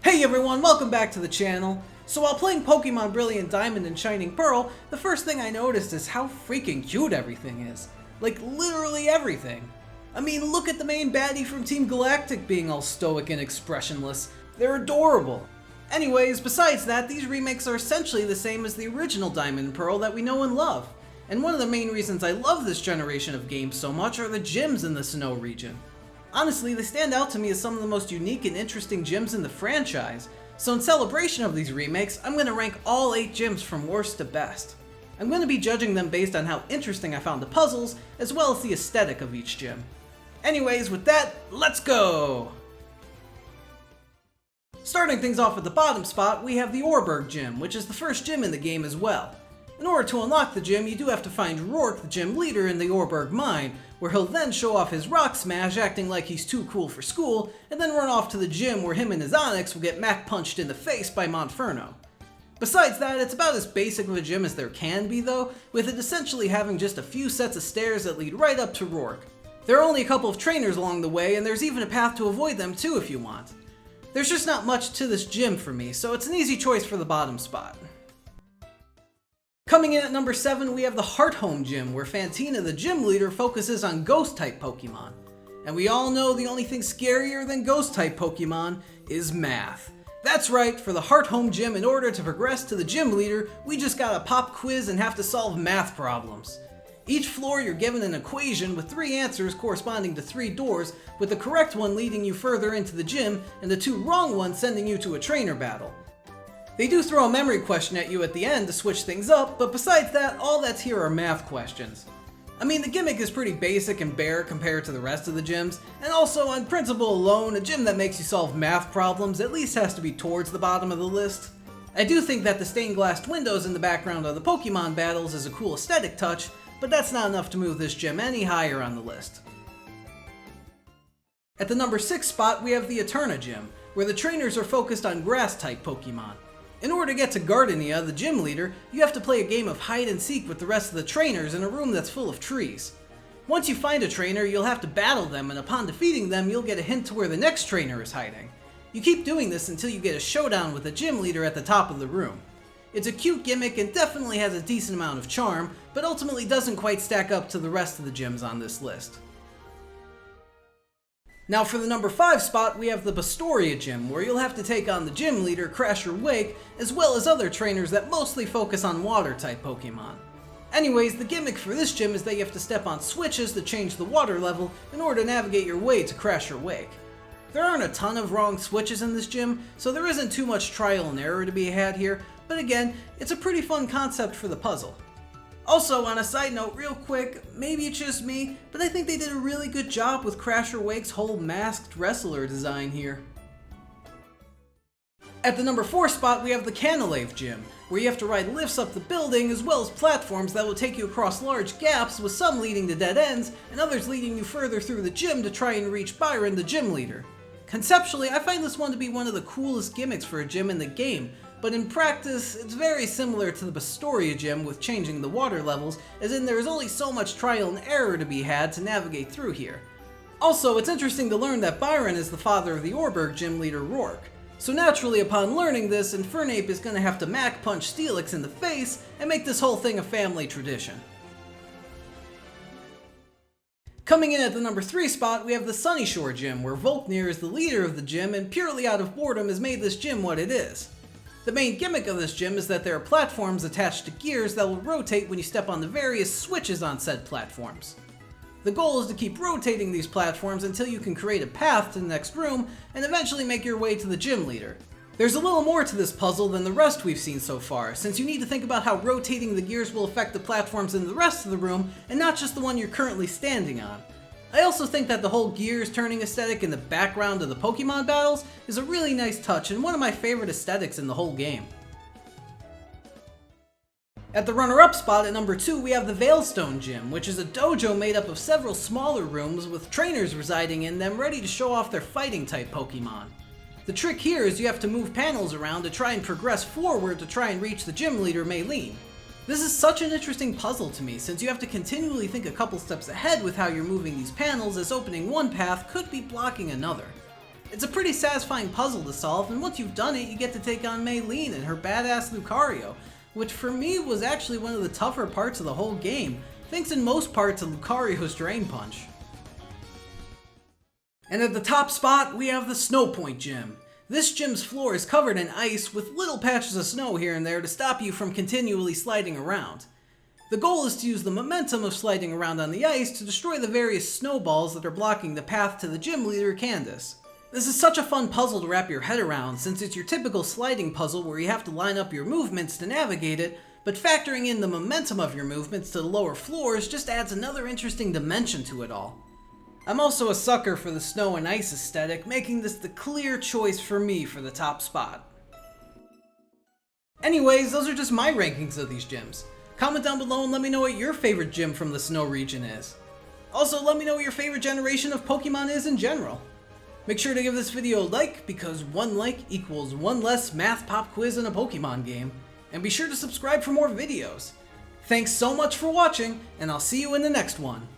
Hey everyone, welcome back to the channel. So while playing Pokemon Brilliant Diamond and Shining Pearl, the first thing I noticed is how freaking cute everything is. Like, literally everything. I mean, look at the main baddie from Team Galactic being all stoic and expressionless. They're adorable. Anyways, besides that, these remakes are essentially the same as the original Diamond and Pearl that we know and love. And one of the main reasons I love this generation of games so much are the gyms in the Sinnoh region. Honestly, they stand out to me as some of the most unique and interesting gyms in the franchise, so in celebration of these remakes, I'm going to rank all 8 gyms from worst to best. I'm going to be judging them based on how interesting I found the puzzles, as well as the aesthetic of each gym. Anyways, with that, let's go! Starting things off at the bottom spot, we have the Otterberg Gym, which is the first gym in the game as well. In order to unlock the gym, you do have to find Rourke, the gym leader, in the Otterberg mine, where he'll then show off his rock smash acting like he's too cool for school, and then run off to the gym where him and his Onix will get Mac punched in the face by Monferno. Besides that, it's about as basic of a gym as there can be though, with it essentially having just a few sets of stairs that lead right up to Rourke. There are only a couple of trainers along the way, and there's even a path to avoid them too if you want. There's just not much to this gym for me, so it's an easy choice for the bottom spot. Coming in at number 7, we have the Hearthome Gym, where Fantina, the gym leader, focuses on Ghost-type Pokemon. And we all know the only thing scarier than Ghost-type Pokemon is math. That's right, for the Hearthome Gym, in order to progress to the gym leader, we just got a pop quiz and have to solve math problems. Each floor you're given an equation with 3 answers corresponding to 3 doors, with the correct one leading you further into the gym, and the 2 wrong ones sending you to a trainer battle. They do throw a memory question at you at the end to switch things up, but besides that, all that's here are math questions. I mean, the gimmick is pretty basic and bare compared to the rest of the gyms, and also on principle alone, a gym that makes you solve math problems at least has to be towards the bottom of the list. I do think that the stained glass windows in the background of the Pokemon battles is a cool aesthetic touch, but that's not enough to move this gym any higher on the list. At the number 6 spot, we have the Eterna Gym, where the trainers are focused on grass-type Pokemon. In order to get to Gardenia, the gym leader, you have to play a game of hide and seek with the rest of the trainers in a room that's full of trees. Once you find a trainer, you'll have to battle them, and upon defeating them, you'll get a hint to where the next trainer is hiding. You keep doing this until you get a showdown with the gym leader at the top of the room. It's a cute gimmick and definitely has a decent amount of charm, but ultimately doesn't quite stack up to the rest of the gyms on this list. Now for the number 5 spot, we have the Bastiodon Gym, where you'll have to take on the gym leader, Crasher Wake, as well as other trainers that mostly focus on water-type Pokemon. Anyways, the gimmick for this gym is that you have to step on switches to change the water level in order to navigate your way to Crasher Wake. There aren't a ton of wrong switches in this gym, so there isn't too much trial and error to be had here, but again, it's a pretty fun concept for the puzzle. Also, on a side note, real quick, maybe it's just me, but I think they did a really good job with Crasher Wake's whole masked wrestler design here. At the number 4 spot, we have the Cantileve Gym, where you have to ride lifts up the building as well as platforms that will take you across large gaps, with some leading to dead ends and others leading you further through the gym to try and reach Byron, the gym leader. Conceptually, I find this one to be one of the coolest gimmicks for a gym in the game, but in practice, it's very similar to the Bastiodon Gym with changing the water levels, as in there is only so much trial and error to be had to navigate through here. Also, it's interesting to learn that Byron is the father of the Otterberg Gym leader Rourke. So naturally, upon learning this, Infernape is going to have to Mac punch Steelix in the face and make this whole thing a family tradition. Coming in at the number 3 spot, we have the Sunyshore Gym, where Volknir is the leader of the gym and purely out of boredom has made this gym what it is. The main gimmick of this gym is that there are platforms attached to gears that will rotate when you step on the various switches on said platforms. The goal is to keep rotating these platforms until you can create a path to the next room and eventually make your way to the gym leader. There's a little more to this puzzle than the rest we've seen so far, since you need to think about how rotating the gears will affect the platforms in the rest of the room and not just the one you're currently standing on. I also think that the whole gears turning aesthetic in the background of the Pokemon battles is a really nice touch and one of my favorite aesthetics in the whole game. At the runner-up spot at number 2, we have the Veilstone Gym, which is a dojo made up of several smaller rooms with trainers residing in them ready to show off their fighting-type Pokemon. The trick here is you have to move panels around to try and progress forward to try and reach the gym leader, Maylene. This is such an interesting puzzle to me, since you have to continually think a couple steps ahead with how you're moving these panels, as opening one path could be blocking another. It's a pretty satisfying puzzle to solve, and once you've done it, you get to take on Maylene and her badass Lucario, which for me was actually one of the tougher parts of the whole game, thanks in most part to Lucario's Drain Punch. And at the top spot, we have the Snowpoint Gym. This gym's floor is covered in ice with little patches of snow here and there to stop you from continually sliding around. The goal is to use the momentum of sliding around on the ice to destroy the various snowballs that are blocking the path to the gym leader, Candace. This is such a fun puzzle to wrap your head around, since it's your typical sliding puzzle where you have to line up your movements to navigate it, but factoring in the momentum of your movements to the lower floors just adds another interesting dimension to it all. I'm also a sucker for the snow and ice aesthetic, making this the clear choice for me for the top spot. Anyways, those are just my rankings of these gyms. Comment down below and let me know what your favorite gym from the snow region is. Also, let me know what your favorite generation of Pokemon is in general. Make sure to give this video a like, because one like equals one less math pop quiz in a Pokemon game. And be sure to subscribe for more videos. Thanks so much for watching, and I'll see you in the next one.